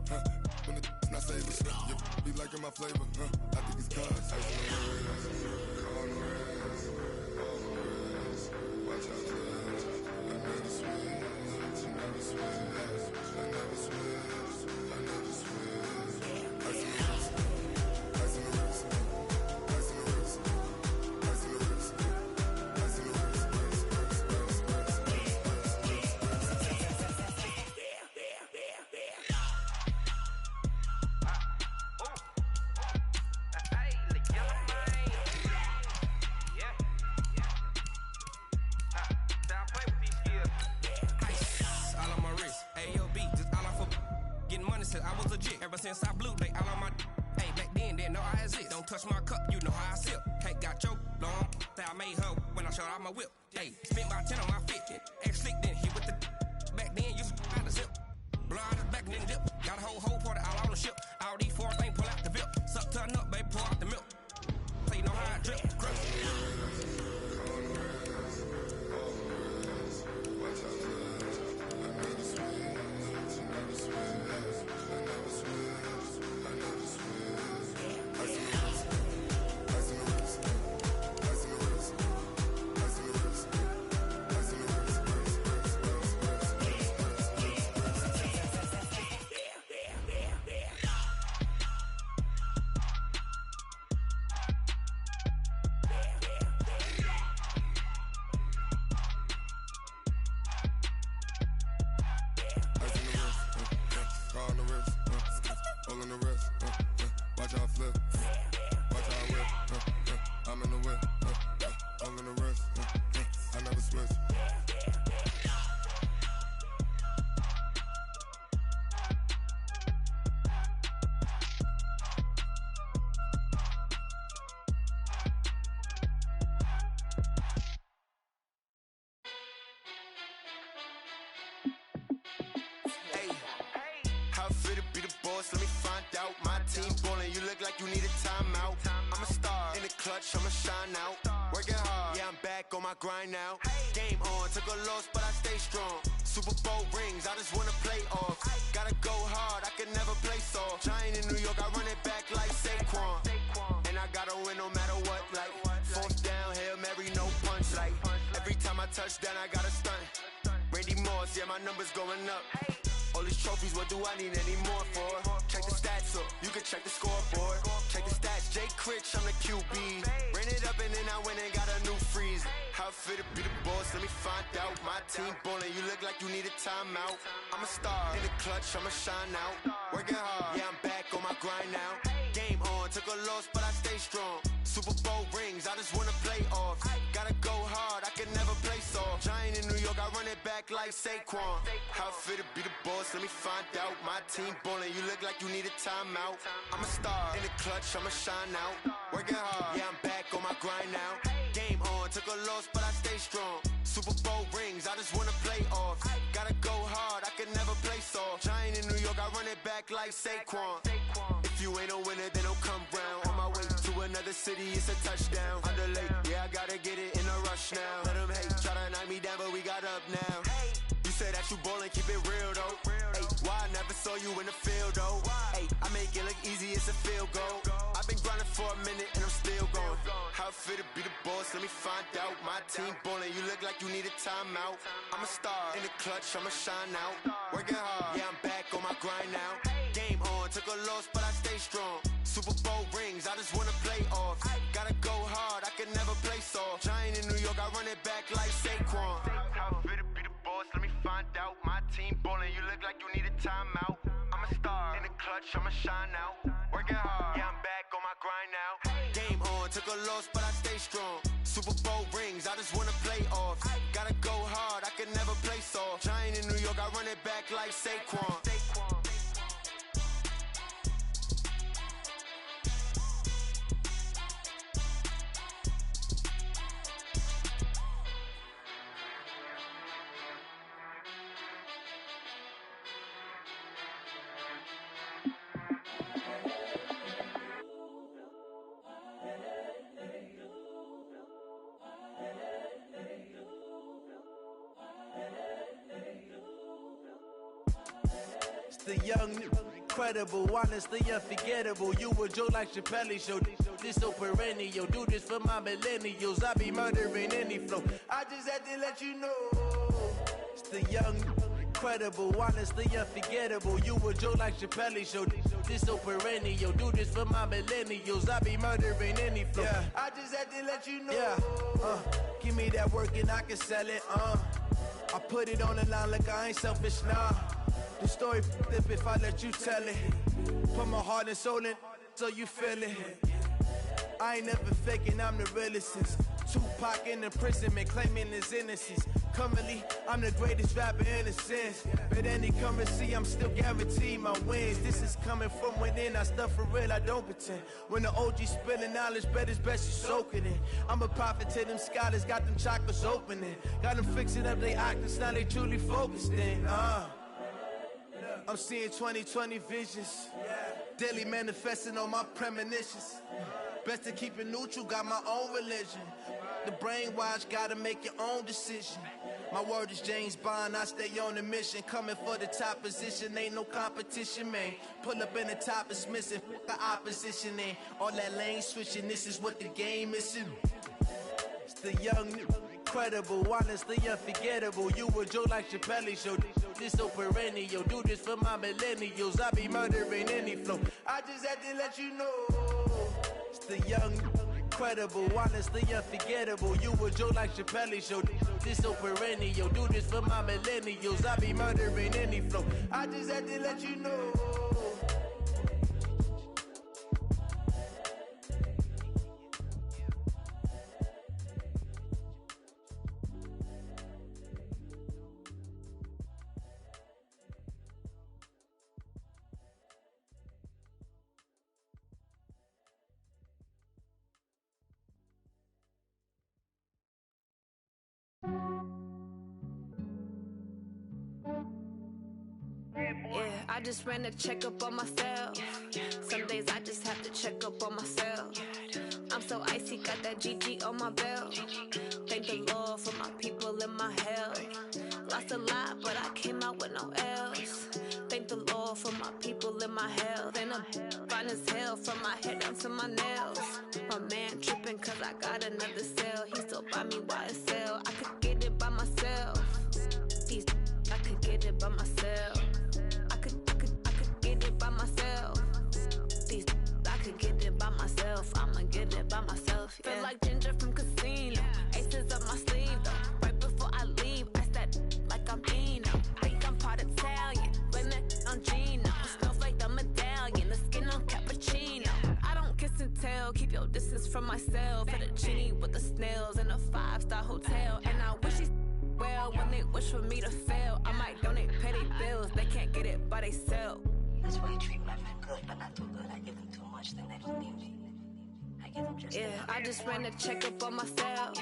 When it's not savers, You be liking my flavor, I think it's cause ice on the wrist, on the wrist, on the wrist. Watch out, please. I never switch, I never switch, I never switch, I never switch. Ever since I blew, they all on my hey, back then, didn't know I exist. Don't touch my cup, you know how I sip. Can't got your long. That I made her when I showed out my whip. Hey, spent about 10 on my 50. Ex-slick, then hit with the back then, used to out the zip. Blow out his back, then dip. Got a whole party all on the ship. All these four things pull out the VIP. Suck, turn up, baby, pour out the milk. So you know how I drip. Grind now, game on, took a loss, but I stay strong. Super Bowl rings, I just wanna play off. Gotta go hard, I can never play soft. Giant in New York, I run it back like Saquon. And I gotta win no matter what, like fourth down, Hail Mary, no punch. Like every time I touch down, I gotta stunt. Randy Moss, yeah, my numbers going up. All these trophies, what do I need any more for? Check the stats up, you can check the scoreboard. Check the stats, Jay Critch, I'm the QB. Ran it up and then I went and got a new freeze. How fit to be the boss, let me find out. My team ballin', you look like you need a timeout. I'm a star, in the clutch, I'ma shine out. Working hard, yeah, I'm back on my grind now. Game on, took a loss, but I stay strong. Super Bowl rings, I just wanna play off. Gotta go hard, I can never play soft. Giant in New York, I run it back like Saquon. How fit to be the boss, let me find out. My team ballin', you look like you need a timeout. I'm a star, in the clutch, I'ma shine out. Working hard, yeah, I'm back on my grind now. Game on, took a loss, but I stay strong. Super Bowl rings, I just wanna play off. Gotta go hard, I can never play soft. Giant in New York, I run it back like Saquon. If you ain't a winner, then don't come round. On my way to another city, it's a touchdown. Underlay, yeah, I gotta get it in a rush now. Let them hate, try to knock me down, but we got up now. You say that you ballin', keep it real though. Hey, why I never saw you in the field though? Hey, I make it look easy, it's a field goal. I've been grinding for a minute and I'm still going. How fit to be the boss, let me find out. My team ballin', you look like you need a timeout. I'm a star, in the clutch, I'ma shine out. Working hard, yeah, I'm back on my grind now. Game on, took a loss, but I stay strong. Super Bowl rings, I just wanna play off. Gotta go hard, I can never play soft. Giant in New York, I run it back like Saquon. How fit to be the boss, let me find out. My team ballin', you look like you need a timeout. I'm a star, in the clutch, I'ma shine out. Working hard, yeah, I'm back on my grind now. Game on, took a loss, but I stay strong. Super Bowl rings, I just wanna play off. Gotta go hard, I can never play soft. Giant in New York, I run it back like Saquon. The young, incredible, honestly unforgettable. You a Joe like Chappelle show. This so perennial. Do this for my millennials. I be murdering any flow. I just had to let you know. It's the young, incredible, honestly unforgettable. You a Joe like Chappelle show. This so perennial. Do this for my millennials. I be murdering any flow. Yeah. I just had to let you know. Yeah. Give me that work and I can sell it. I put it on the line like I ain't selfish, nah. The story flip if I let you tell it. Put my heart and soul in so you feel it. I ain't never faking, I'm the realest since Tupac in imprisonment, claiming his innocence. Currently, I'm the greatest rapper in a sense. But any currency, I'm still guaranteed my wins. This is coming from within, I stuff for real, I don't pretend. When the OG spilling knowledge, bet it's best you soak it in. I'm a prophet to them scholars, got them chakras opening. Got them fixing up they octaves, now they truly focused in. I'm seeing 2020 visions. Daily manifesting on my premonitions. Best to keep it neutral, got my own religion. The brainwash, gotta make your own decision. My word is James Bond, I stay on the mission. Coming for the top position, ain't no competition, man. Pull up in the top, it's missing, the opposition ain't. All that lane switching, this is what the game is. It's the young, incredible, honestly unforgettable. You a joke like Chappelle show. This so perennial, do this for my millennials. I be murdering any flow. I just had to let you know. It's the young, incredible, honestly unforgettable. You a joke like Chappelle show. This so perennial, do this for my millennials. I be murdering any flow. I just had to let you know. Yeah, I just ran a checkup on myself. Some days I just have to check up on myself. I'm so icy, got that GG on my belt. Thank the Lord for my people and my health. Lost a lot, but I came out with no L's. Thank the Lord for my people and my health. And I'm fine as hell from my head down to my nails. My man tripping cause I got another cell. He still buy me YSL. I could get it by myself. I could get it by myself. I could get it by myself. I could get it by myself. I'ma get it by myself. Yeah. Feel like Ginger from Casino. Aces up my sleeve though. Right before I leave, I said like I'm Dino. Think I'm part Italian. Blame it on Gino. Snowflake the medallion. The skin on cappuccino. I don't kiss and tell. Keep your distance from myself. At a genie with the snails in a 5-star hotel. And I wish he's well when they wish for me to fail. I might donate petty bills. They can't get it by themselves. That's why you treat women good, but not too good. I give them too much, then they don't need me. I give them just enough. I just ran a checkup on myself.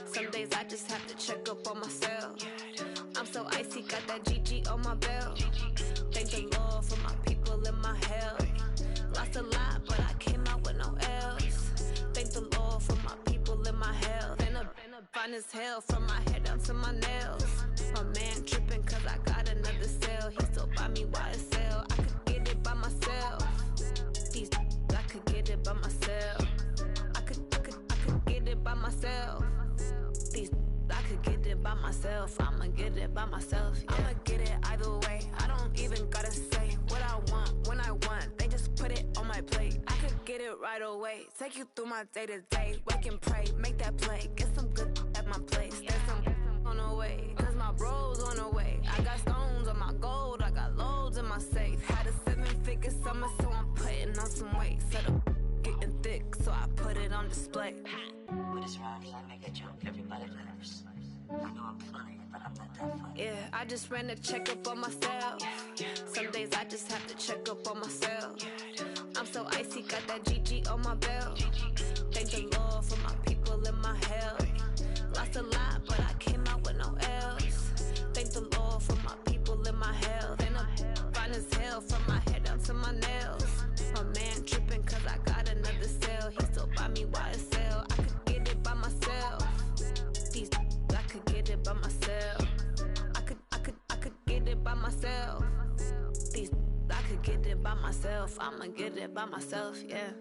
Some days I just have to check up on myself. I'm so icy, got that GG on my belt. Thank the Lord for my people and my health. Lost a lot, but I came out with no L's. Thank the Lord for my people and my health. And I'm fine as hell from my head down to my nails. My man tripping cause I got another cell. He still buy me YSL. I could get it by myself. I could get it by myself. I could get it by myself. I could get it by myself. I'ma get it by myself. Yeah. I'ma get it either way. I don't even gotta say what I want when I want. They just put it on my plate. I could get it right away. Take you through my day to day. Wake and pray, make that play. Get some good at my place. There's some on the way, cause my bros on the way. I got stones on my gold. I got loads in my safe. Had a 7-figure summer, so I'm putting on some weight. Set up getting thick, so I put it on display. With this rhymes, I make a joke. Everybody laughs. I know I'm funny, but I'm not that funny. Yeah, I just ran a checkup on myself. Some days I just have to check up on myself. I'm so icy, got that GG on my belt. Thank the Lord for my people and my health. Lost a lot, but I came out with no L's. Thank the Lord for my people and my health. And I'm fine as hell from my head down to my nails. My man tripping cause I got another cell. He still buy me YSL. I could get it by myself. I could get it by myself. I could get it by myself. I could get it by myself. I'ma get it by myself, yeah.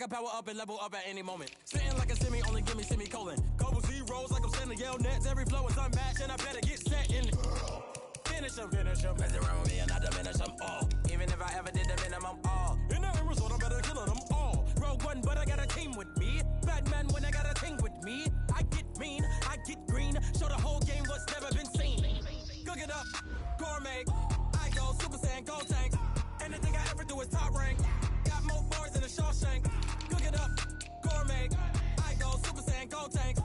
can power up and level up at any moment. Sitting like a semi, only give me semicolon. Couple zeros like I'm sending yell nets. Every flow is unmatched, and I better get set in. Finish them. Mess around with me and I diminish them all. Even if I ever did the minimum, all. In the end result, I'm better killing them all. Rogue One, but I got a team with me. Batman when I got a team with me. I get mean, I get green. Show the whole game what's never been seen. Cook it up, gourmet. I go Super Saiyan, gold tank. Anything I ever do is top rank. Got more bars than a Shawshank. Cook it up, gourmet. I go Super Saiyan, gold tank.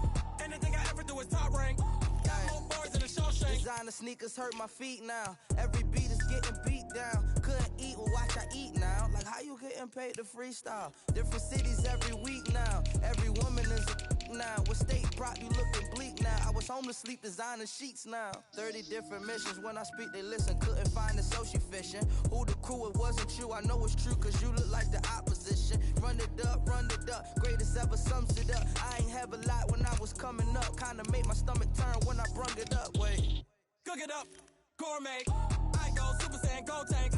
Anything I ever do is top rank. Got more bars than a Shawshank. Designer sneakers hurt my feet now. Every beat is getting beat down. Couldn't eat, well watch I eat now. Like how you getting paid to freestyle? Different cities every week now. Every woman is a now. With state prop, you looking bleak now. I was home to sleep, designer sheets now. 30 different missions. When I speak, they listen. Couldn't find it, so she fishing. Who the crew, it wasn't you. I know it's true, cause you look like the opposition. Run it up. Greatest ever sums it up. I ain't have a lot when I was coming up. Kinda made my stomach turn when I brung it up. Wait. Cook it up, gourmet. I go Super Saiyan, gold tank.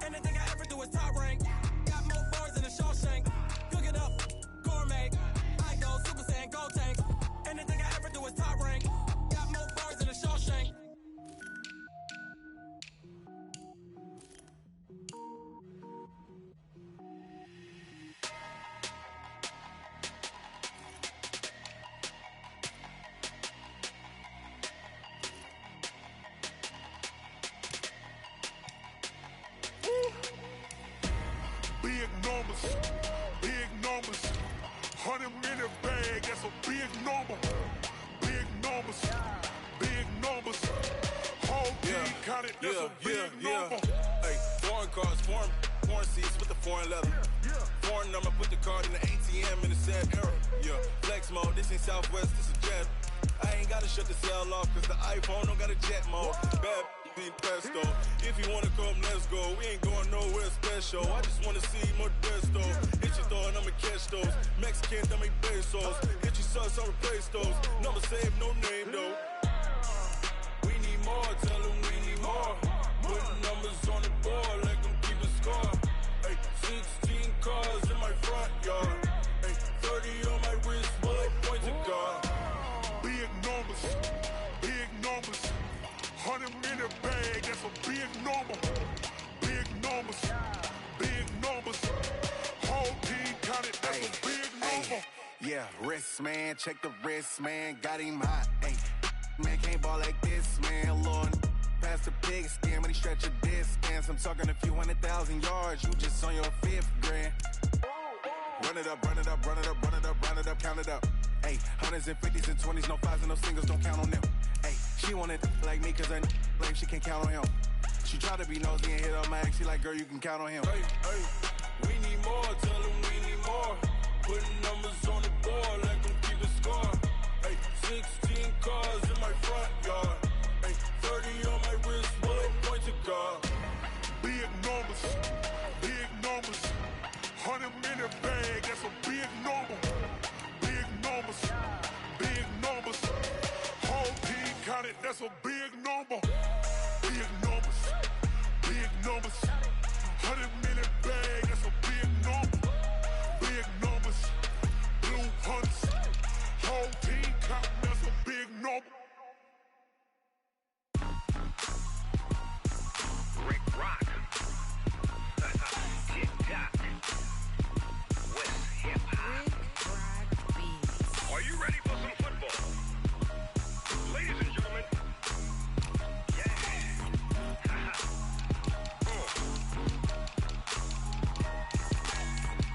Anything I ever do is top rank. Got more bars than a Shawshank. Cook it up, gourmet. I go Super Saiyan, gold tank. Anything I ever do is top rank. Got more bars than a Shawshank. Big numbers, 100 minute bag, that's a big number. Big numbers, whole team counted, that's a big number. Hey, foreign cars, foreign seats with the foreign leather. Foreign number, put the card in the ATM in the sad era. Yeah, flex mode, this ain't Southwest, this is jet. I ain't gotta shut the cell off, cause the iPhone don't got a jet mode. Bad pesto. If you wanna come, let's go. We ain't going nowhere special. I just wanna see Modesto. Hit your door and I'ma catch those. Mexican, I make pesos. Hit your sus, I'll replace those. Number saved, no name though. We need more, tell them we need more. Putting numbers on the board, let them keep a score. Hey, 16 cars in my front yard. Hey, 30 on my wrist, bullet points of God. Big numbers, 100 minute bag, that's a big number. Big numbers, whole team counted, that's a big number. Yeah, wrist man, check the wrist man, got him hot. Ay, man can't ball like this, man. Lord, past the pig skin when he stretch a distance. I'm talking a few 100,000 yards, you just on your 5th grand. Run it up, count it up. Ay, hundreds and 50s and 20s, no 5s and no singles, don't count on them. Ay, she wanted like me cause her lame, she can't count on him. She tried to be nosy and hit up my ex, she like, girl, you can count on him. Hey, we need more, tell them we need more. Putting numbers on the board, let them keep a score. Hey, 16 cars in my front yard. Hey, 30 on my wrist, bullet points of God. Big numbers, 100 minute bag, that's a big number. Big numbers, whole team counted, that's a big number. Big numbers, 100 minute bag, that's a big number. Big numbers, blue hunts, whole team counting, that's a big number. Rick Rock. Tick-tock. West hip-hop. Are you ready for some football? Ladies and gentlemen. Yeah.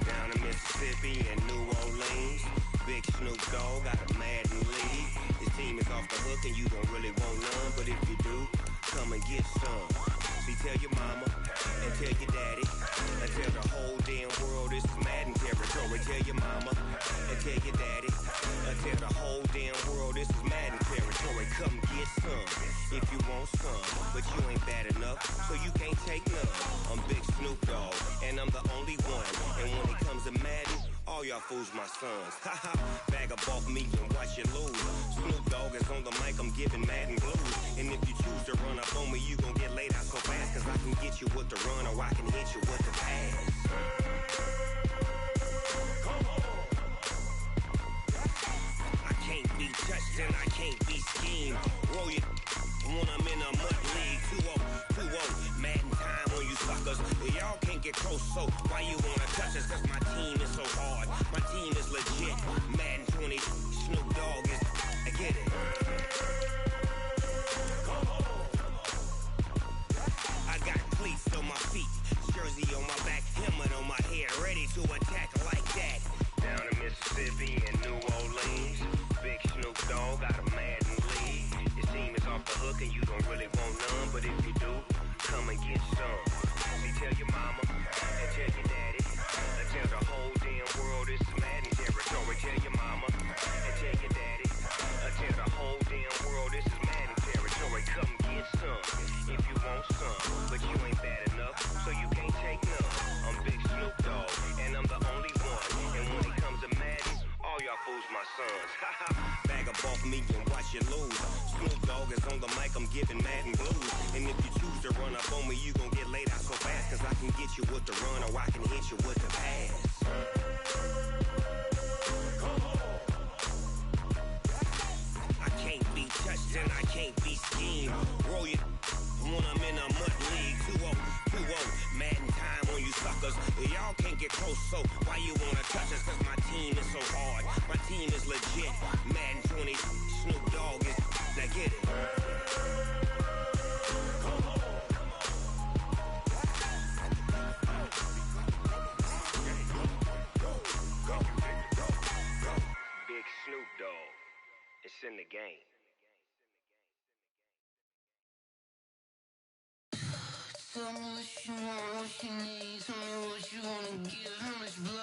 Down in Mississippi and New Orleans, Big Snoop Dogg got a Madden league. His team is off the hook and you don't really want none, but if you do, come and get some. See, tell your mama and tell your daddy and tell the whole damn world this is Madden territory. Tell your mama and tell your daddy and tell the whole damn world this is Madden territory. Come get some if you want some, but you ain't bad enough, so you can't take none. I'm Big Snoop Dogg and I'm the only one. And when it comes to Madden, all y'all fools my sons. Haha, bag of off me and watch you lose. Snoop Dogg is on the mic, I'm giving Madden blues. And if you choose to run up on me, you gon' get laid out so fast, cause I can get you with the run or I can hit you with the pass. Come get close, so why you wanna touch us? Cause my team is so hard. My team is legit. Madden 20, Snoop Dogg is, I get it. I got cleats on my feet, jersey on my back, helmet on my head, ready to attack like that. Down in Mississippi and New Orleans, Big Snoop Dogg got a Madden league. Your team is off the hook and you don't really want none, but if you do, come and get some. See, tell your mama and tell your daddy, and tell the whole damn world it's Madden territory. Tell your mama and tell your daddy, and tell the whole damn world this is Madden territory. Come get some if you want some, but you ain't bad enough, so you can't take none. I'm Big Snoop Dogg, and I'm the only one. And when it comes to Madden, all y'all fools my sons. Bag up off me and watch you lose. Snoop Dogg is on the mic, I'm giving Madden blues. And if you choose to run up on me, you gon' get laid out so fast. Cause I can get you with the run or I can hit you with the pass. I can't be touched and I can't be schemed. Roll you when I'm in a mud league. 2-0, 2-0, Madden time on you suckers. Y'all can't get close, so why you wanna touch us? Cause my team is so hard. My team is legit. Madden 20, Snoop Dogg is, now get it. Big Snoop Dogg, it's in the game. Tell me what you want, what you need. Tell me what you wanna give. How much blood